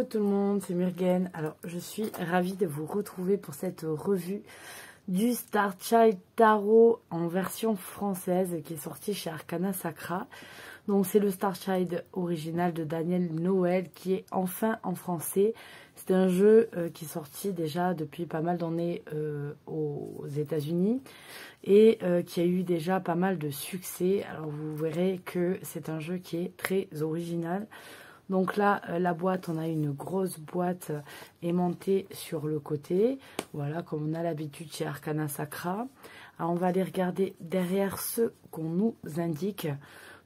Hello tout le monde, c'est Murgen. Alors, je suis ravie de vous retrouver pour cette revue du Star Child Tarot en version française qui est sortie chez Arcana Sacra. Donc, c'est le Star Child original de Daniel Noël qui est enfin en français. C'est un jeu qui est sorti déjà depuis pas mal d'années aux États-Unis et qui a eu déjà pas mal de succès. Alors, vous verrez que c'est un jeu qui est très original. Donc là, la boîte, on a une grosse boîte aimantée sur le côté. Voilà, comme on a l'habitude chez Arcana Sacra. Alors, on va aller regarder derrière ce qu'on nous indique.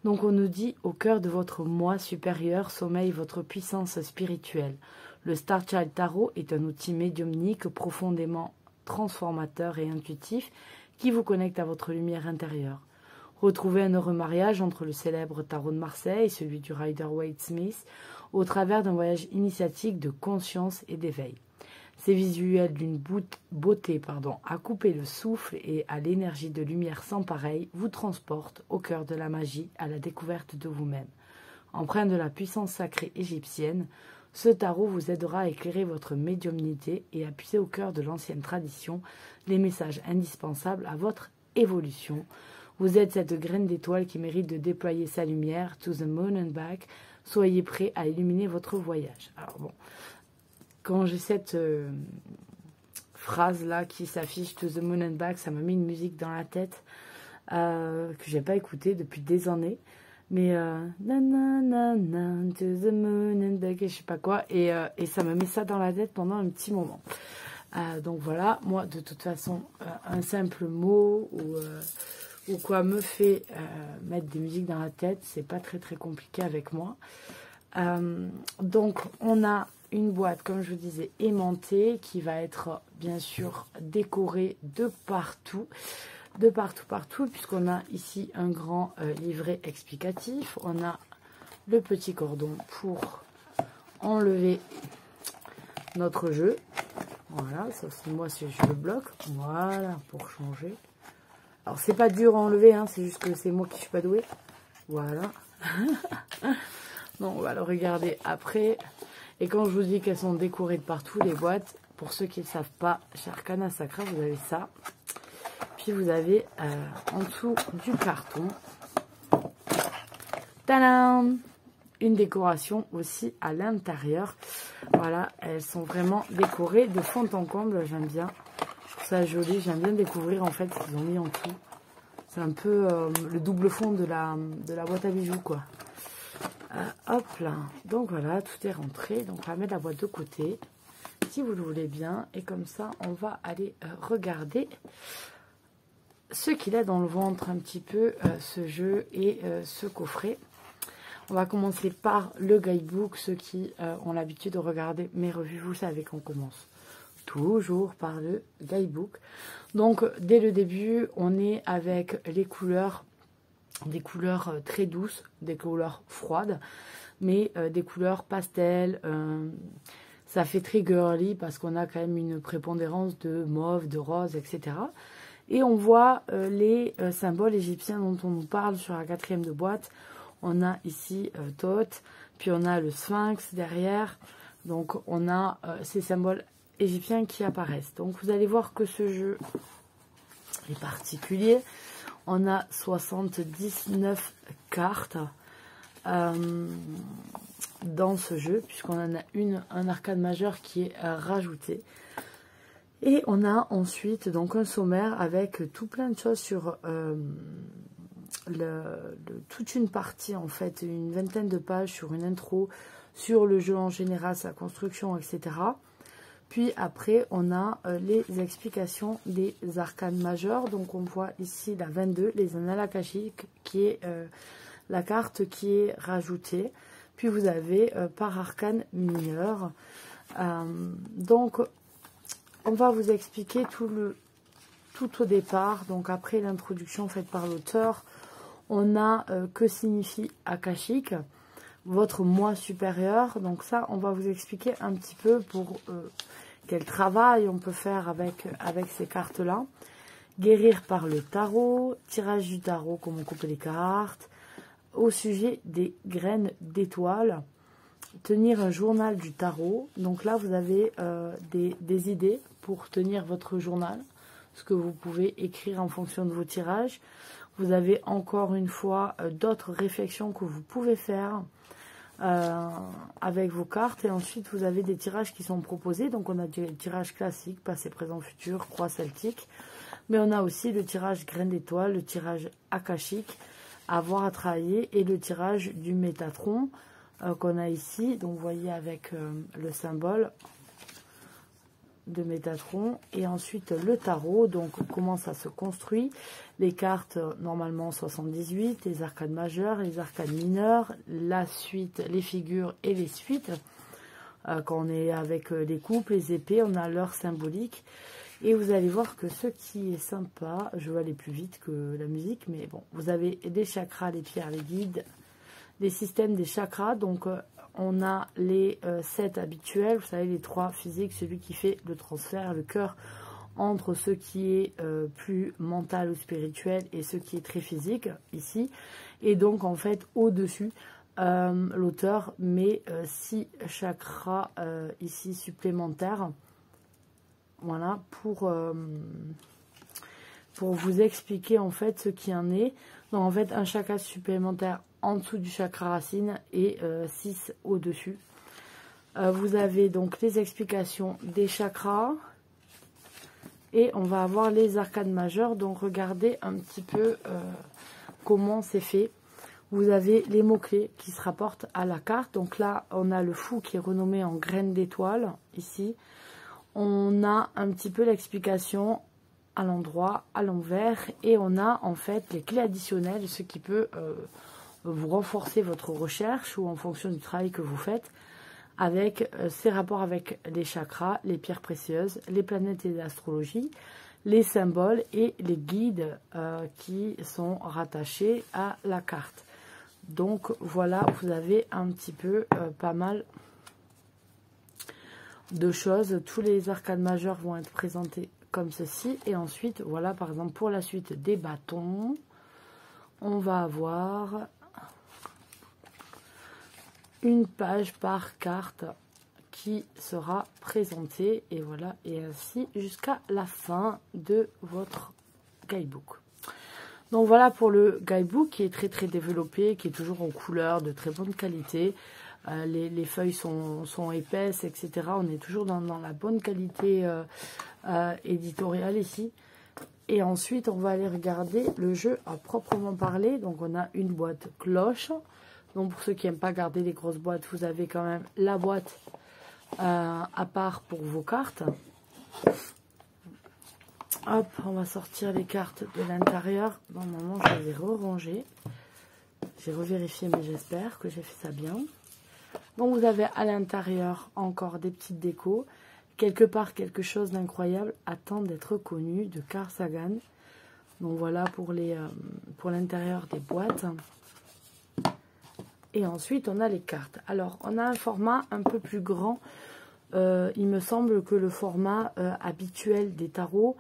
Donc, on nous dit, au cœur de votre moi supérieur sommeille votre puissance spirituelle. Le Star Child Tarot est un outil médiumnique profondément transformateur et intuitif qui vous connecte à votre lumière intérieure. Retrouvez un heureux mariage entre le célèbre tarot de Marseille et celui du Rider-Waite-Smith au travers d'un voyage initiatique de conscience et d'éveil. Ces visuels d'une beauté à couper le souffle et à l'énergie de lumière sans pareil vous transportent au cœur de la magie, à la découverte de vous-même. Empreint de la puissance sacrée égyptienne, ce tarot vous aidera à éclairer votre médiumnité et à puiser au cœur de l'ancienne tradition les messages indispensables à votre évolution. Vous êtes cette graine d'étoile qui mérite de déployer sa lumière. To the moon and back. Soyez prêts à illuminer votre voyage. Alors bon, quand j'ai cette phrase-là qui s'affiche, To the moon and back, ça m'a mis une musique dans la tête que j'ai pas écoutée depuis des années. Mais na na na na, to the moon and back, et je sais pas quoi. Et ça m'a mis ça dans la tête pendant un petit moment. Donc voilà, moi de toute façon, un simple mot ou quoi me fait mettre des musiques dans la tête, c'est pas très compliqué avec moi. Donc on a une boîte, comme je vous disais, aimantée, qui va être bien sûr décorée de partout, puisqu'on a ici un grand livret explicatif. On a le petit cordon pour enlever notre jeu. Voilà, ça c'est moi si je le bloque. Voilà, pour changer. Alors, c'est pas dur à enlever, hein, c'est juste que c'est moi qui suis pas douée. Voilà. Non, on va le regarder après. Et quand je vous dis qu'elles sont décorées de partout, les boîtes, pour ceux qui ne le savent pas, chez Arcana Sacra, vous avez ça. Puis vous avez en dessous du carton, tadam, une décoration aussi à l'intérieur. Voilà, elles sont vraiment décorées de fond en comble, j'aime bien. Ça joli, j'aime bien découvrir en fait ce qu'ils ont mis en dessous. C'est un peu le double fond de la boîte à bijoux quoi. Hop là, donc voilà, tout est rentré. Donc on va mettre la boîte de côté, si vous le voulez bien. Et comme ça, on va aller regarder ce qu'il a dans le ventre un petit peu, ce jeu et ce coffret. On va commencer par le guidebook. Ceux qui ont l'habitude de regarder mes revues, vous savez qu'on commence toujours par le guidebook. Donc dès le début, on est avec les couleurs, des couleurs très douces, des couleurs froides, mais des couleurs pastel. Ça fait très girly parce qu'on a quand même une prépondérance de mauve, de rose, etc. Et on voit les symboles égyptiens dont on nous parle sur la 4e de boîte. On a ici Thoth, puis on a le Sphinx derrière. Donc on a ces symboles égyptiens qui apparaissent. Donc vous allez voir que ce jeu est particulier. On a 79 cartes dans ce jeu, puisqu'on en a un arcane majeur qui est rajouté. Et on a ensuite donc un sommaire avec tout plein de choses sur toute une partie, en fait, une vingtaine de pages sur une intro, sur le jeu en général, sa construction, etc. Puis après, on a les explications des arcanes majeurs. Donc on voit ici la 22, les annales akashiques, qui est la carte qui est rajoutée. Puis vous avez par arcane mineur. Donc on va vous expliquer tout au départ. Donc après l'introduction faite par l'auteur, on a que signifie akashique, votre moi supérieur. Donc ça, on va vous expliquer un petit peu pour quel travail on peut faire avec ces cartes-là. Guérir par le tarot, tirage du tarot, comment couper les cartes, au sujet des graines d'étoiles. tenir un journal du tarot. Donc là, vous avez des idées pour tenir votre journal, ce que vous pouvez écrire en fonction de vos tirages. Vous avez encore une fois d'autres réflexions que vous pouvez faire avec vos cartes. Et ensuite, vous avez des tirages qui sont proposés. Donc, on a des tirages classiques, passé, présent, futur, croix celtique. Mais on a aussi le tirage graine d'étoile, le tirage akashique, avoir à travailler, et le tirage du Métatron qu'on a ici. Donc, vous voyez avec le symbole de Métatron, et ensuite le tarot. Donc comment ça se construit, les cartes normalement 78, les arcades majeures, les arcades mineures, la suite, les figures et les suites. Quand on est avec les coupes, les épées, on a leur symbolique. Et vous allez voir que ce qui est sympa, je vais aller plus vite que la musique, mais bon, vous avez des chakras, les pierres, les guides, les systèmes des chakras. Donc on a les 7 habituels, vous savez, les 3 physiques, celui qui fait le transfert, le cœur, entre ce qui est plus mental ou spirituel et ce qui est très physique, ici. Et donc, en fait, au-dessus, l'auteur met 6 chakras ici supplémentaires. Voilà, pour vous expliquer, en fait, ce qui en est. Donc, en fait, un chakra supplémentaire en dessous du chakra racine et 6 au-dessus. Vous avez donc les explications des chakras et on va avoir les arcades majeures. Donc regardez un petit peu comment c'est fait. Vous avez les mots-clés qui se rapportent à la carte. Donc là, on a le fou qui est renommé en graine d'étoile, ici. On a un petit peu l'explication à l'endroit, à l'envers. Et on a en fait les clés additionnelles, ce qui peut vous renforcer votre recherche ou en fonction du travail que vous faites, avec ces rapports avec les chakras, les pierres précieuses, les planètes et l'astrologie, les symboles et les guides qui sont rattachés à la carte. Donc voilà, vous avez un petit peu pas mal de choses. Tous les arcades majeurs vont être présentés comme ceci. Et ensuite, voilà, par exemple, pour la suite des bâtons, on va avoir une page par carte qui sera présentée, et voilà, et ainsi jusqu'à la fin de votre guidebook. Donc voilà pour le guidebook qui est très développé, qui est toujours en couleur, de très bonne qualité. Les feuilles sont épaisses, etc. On est toujours dans la bonne qualité éditoriale ici. Et ensuite, on va aller regarder le jeu à proprement parler. Donc on a une boîte cloche. Donc pour ceux qui n'aiment pas garder les grosses boîtes, vous avez quand même la boîte à part pour vos cartes. Hop, on va sortir les cartes de l'intérieur. Normalement, je les ai re-rangées. J'ai revérifié, mais j'espère que j'ai fait ça bien. Donc vous avez à l'intérieur encore des petites décos. Quelque part, quelque chose d'incroyable attend d'être connu de Carl Sagan. Donc voilà pour l'intérieur des boîtes. Et ensuite, on a les cartes. Alors, on a un format un peu plus grand. Il me semble que le format habituel des tarots,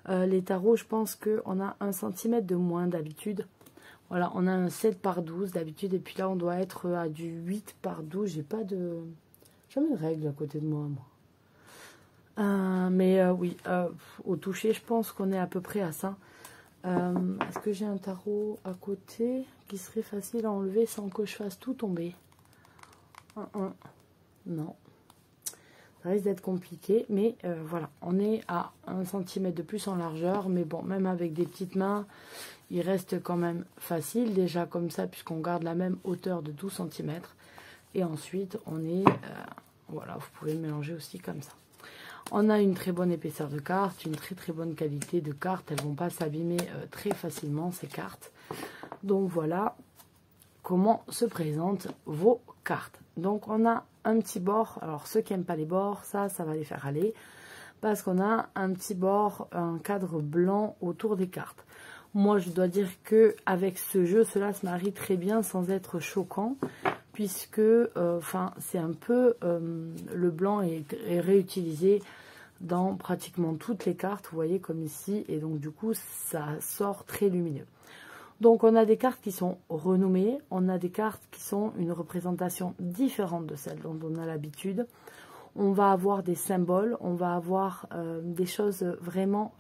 les tarots, je pense qu'on a 1 cm de moins d'habitude. Voilà, on a un 7 par 12 d'habitude. Et puis là, on doit être à du 8 par 12. J'ai pas de... jamais de règle à côté de moi. Oui, au toucher, je pense qu'on est à peu près à ça. Est-ce que j'ai un tarot à côté qui serait facile à enlever sans que je fasse tout tomber? Non. Ça risque d'être compliqué, mais voilà. On est à 1 cm de plus en largeur, mais bon, même avec des petites mains, il reste quand même facile, déjà comme ça, puisqu'on garde la même hauteur de 12 cm. Et ensuite, on est... voilà, vous pouvez mélanger aussi comme ça. On a une très bonne épaisseur de carte, une très bonne qualité de carte. Elles ne vont pas s'abîmer très facilement, ces cartes. Donc voilà comment se présentent vos cartes. Donc on a un petit bord. Alors ceux qui n'aiment pas les bords, ça va les faire aller. Parce qu'on a un petit bord, un cadre blanc autour des cartes. Moi je dois dire que avec ce jeu, cela se marie très bien sans être choquant. Puisque c'est un peu le blanc est réutilisé dans pratiquement toutes les cartes, vous voyez, comme ici, et donc du coup ça sort très lumineux. Donc on a des cartes qui sont renommées, on a des cartes qui sont une représentation différente de celle dont on a l'habitude. On va avoir des symboles, on va avoir des choses vraiment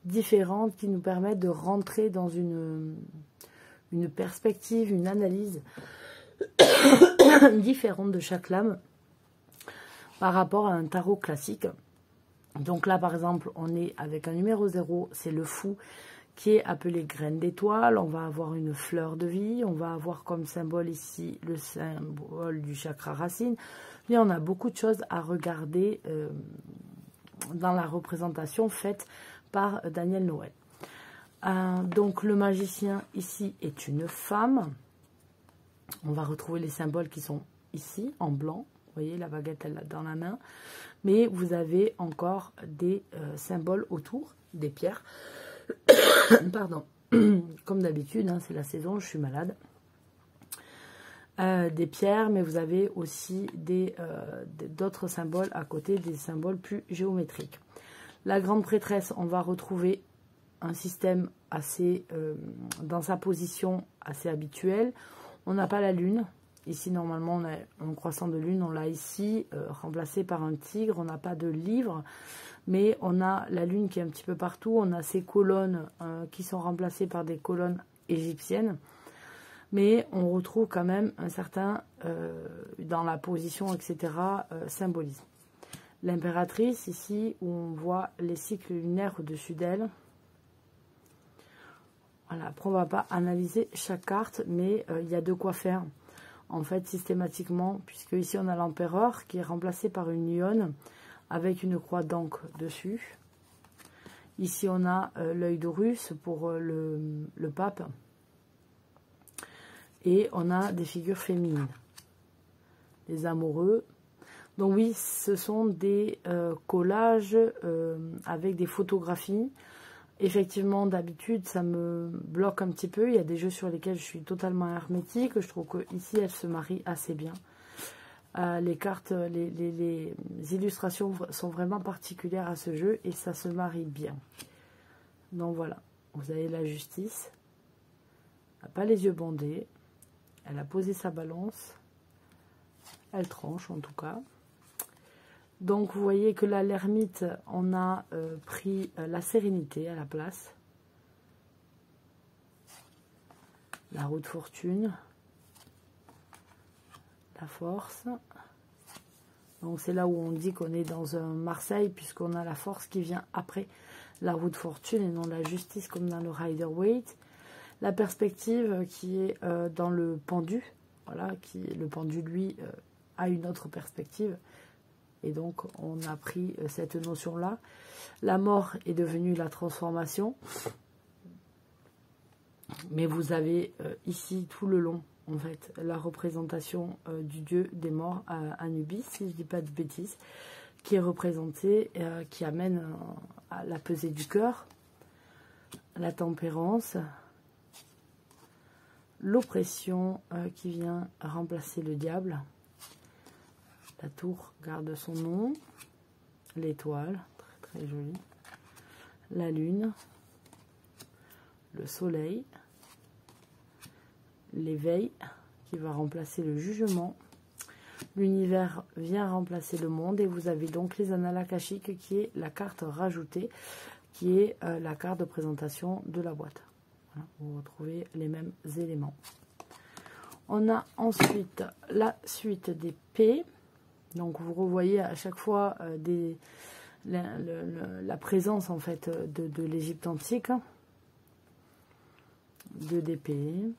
différentes qui nous permettent de rentrer dans une perspective, une analyse différente de chaque lame par rapport à un tarot classique. Donc là, par exemple, on est avec un numéro 0, c'est le fou, qui est appelé graine d'étoile. On va avoir une fleur de vie, on va avoir comme symbole ici le symbole du chakra racine. Mais on a beaucoup de choses à regarder dans la représentation faite par Daniel Noël. Donc le magicien ici est une femme. On va retrouver les symboles qui sont ici en blanc. Vous voyez, la baguette elle l'a dans la main. Mais vous avez encore des symboles autour, des pierres. Pardon, comme d'habitude, hein, c'est la saison, je suis malade. Des pierres, mais vous avez aussi d'autres symboles à côté, des symboles plus géométriques. La grande prêtresse, on va retrouver un système assez, dans sa position assez habituelle. On n'a pas la lune. Ici, normalement, on a un croissant de lune. On l'a ici, remplacé par un tigre. On n'a pas de livre. Mais on a la lune qui est un petit peu partout. On a ces colonnes qui sont remplacées par des colonnes égyptiennes. Mais on retrouve quand même un certain, dans la position, etc., symbolisme. L'impératrice, ici, où on voit les cycles lunaires au-dessus d'elle. Voilà, après, on ne va pas analyser chaque carte, mais il y a de quoi faire, en fait, systématiquement, puisque ici, on a l'empereur qui est remplacé par une lionne avec une croix d'encre dessus. Ici, on a l'œil d'Horus pour le pape. Et on a des figures féminines, des amoureux. Donc oui, ce sont des collages avec des photographies. Effectivement, d'habitude, ça me bloque un petit peu. Il y a des jeux sur lesquels je suis totalement hermétique. Je trouve que ici, elles se marient assez bien. Les cartes, les illustrations sont vraiment particulières à ce jeu et ça se marie bien. Donc voilà, vous avez la justice. Elle n'a pas les yeux bandés. Elle a posé sa balance. Elle tranche en tout cas. Donc vous voyez que là, l'ermite, on a pris la sérénité à la place. La roue de fortune. La force. Donc c'est là où on dit qu'on est dans un Marseille, puisqu'on a la force qui vient après la roue de fortune et non la justice comme dans le Rider-Waite. La perspective qui est dans le pendu. Voilà, le pendu, lui, a une autre perspective. Et donc, on a pris cette notion-là. La mort est devenue la transformation. Mais vous avez ici, tout le long, en fait, la représentation du dieu des morts, Anubis, si je ne dis pas de bêtises, qui est représenté, qui amène à la pesée du cœur, la tempérance, l'oppression qui vient remplacer le diable. La tour garde son nom. L'étoile, très très jolie. La lune. Le soleil. L'éveil qui va remplacer le jugement. L'univers vient remplacer le monde. Et vous avez donc les annales akashiques qui est la carte rajoutée, qui est la carte de présentation de la boîte. Voilà, vous retrouvez les mêmes éléments. On a ensuite la suite des P. Donc vous revoyez à chaque fois la présence en fait de l'Égypte antique, 2 d'épée,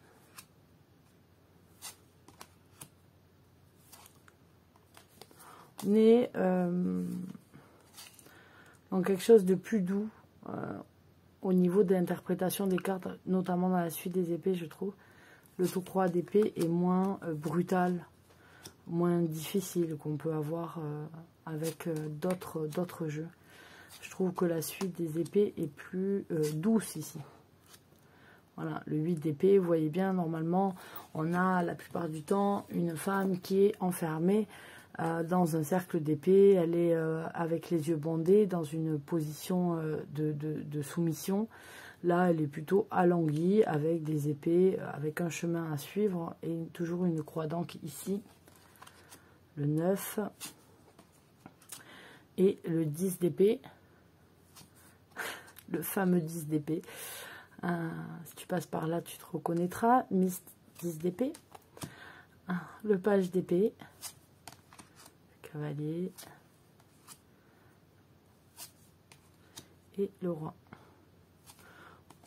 on est dans quelque chose de plus doux au niveau de l'interprétation des cartes, notamment dans la suite des épées, je trouve. Le tout croix d'épée est moins brutal, moins difficile qu'on peut avoir avec d'autres jeux. Je trouve que la suite des épées est plus douce ici. Voilà, le 8 d'épée, vous voyez bien, normalement, on a la plupart du temps une femme qui est enfermée dans un cercle d'épée. Elle est avec les yeux bandés, dans une position de soumission, Là, elle est plutôt alanguie avec des épées, avec un chemin à suivre et toujours une croix d'encre ici. Le 9 et le 10 d'épée. Le fameux 10 d'épée. Si tu passes par là, tu te reconnaîtras. Miss 10 d'épée. Le page d'épée. Le cavalier. Et le roi.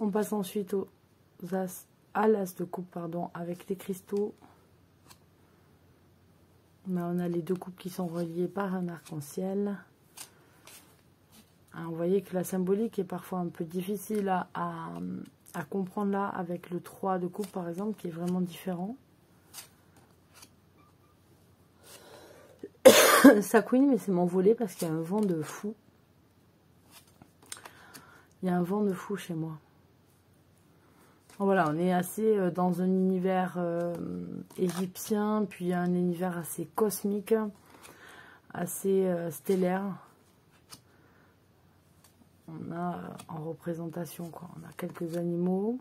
On passe ensuite à l'as de coupe, pardon, avec les cristaux. On a les deux coupes qui sont reliées par un arc-en-ciel. Vous voyez que la symbolique est parfois un peu difficile à comprendre là, avec le 3 de coupe par exemple, qui est vraiment différent. Ça couine, mais c'est m'envoler parce qu'il y a un vent de fou. Il y a un vent de fou chez moi. Voilà, on est assez dans un univers égyptien, puis un univers assez cosmique, assez stellaire. On a en représentation, quoi. On a quelques animaux.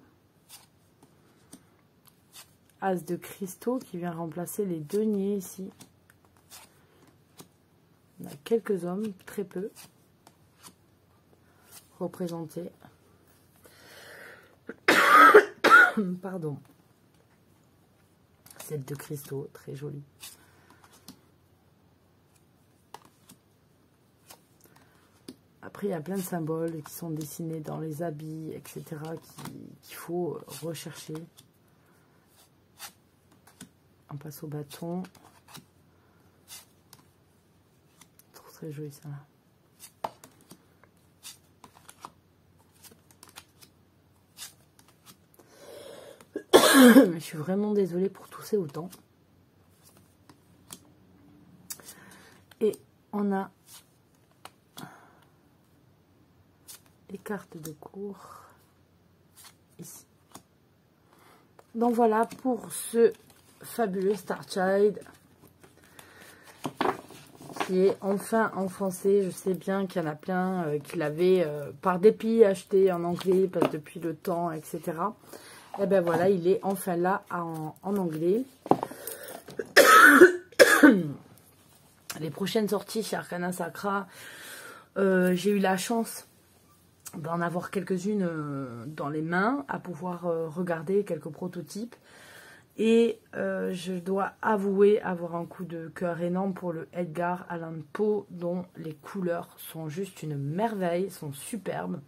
As de cristaux qui vient remplacer les deniers ici. On a quelques hommes, très peu, représentés. Pardon. 7 de cristaux, très joli. Après, il y a plein de symboles qui sont dessinés dans les habits, etc., qu'il faut rechercher. On passe au bâton. Très joli, ça. Je suis vraiment désolée pour tousser autant. Et on a les cartes de cours ici. Donc voilà pour ce fabuleux Starchild qui est enfin en français. Je sais bien qu'il y en a plein qui l'avaient par dépit acheté en anglais parce que depuis le temps, etc. Et ben voilà, il est enfin là en anglais. Les prochaines sorties chez Arcana Sacra, j'ai eu la chance d'en avoir quelques-unes dans les mains, à pouvoir regarder quelques prototypes. Et je dois avouer avoir un coup de cœur énorme pour le Edgar Allan Poe, dont les couleurs sont juste une merveille, sont superbes.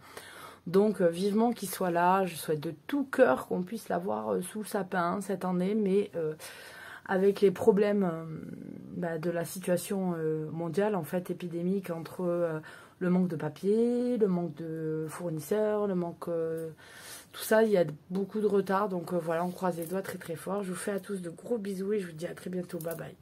Donc vivement qu'il soit là, je souhaite de tout cœur qu'on puisse l'avoir sous le sapin cette année, mais avec les problèmes de la situation mondiale, en fait, épidémique, entre le manque de papier, le manque de fournisseurs, le manque... tout ça, il y a beaucoup de retard, donc voilà, on croise les doigts très très fort. Je vous fais à tous de gros bisous et je vous dis à très bientôt, bye bye.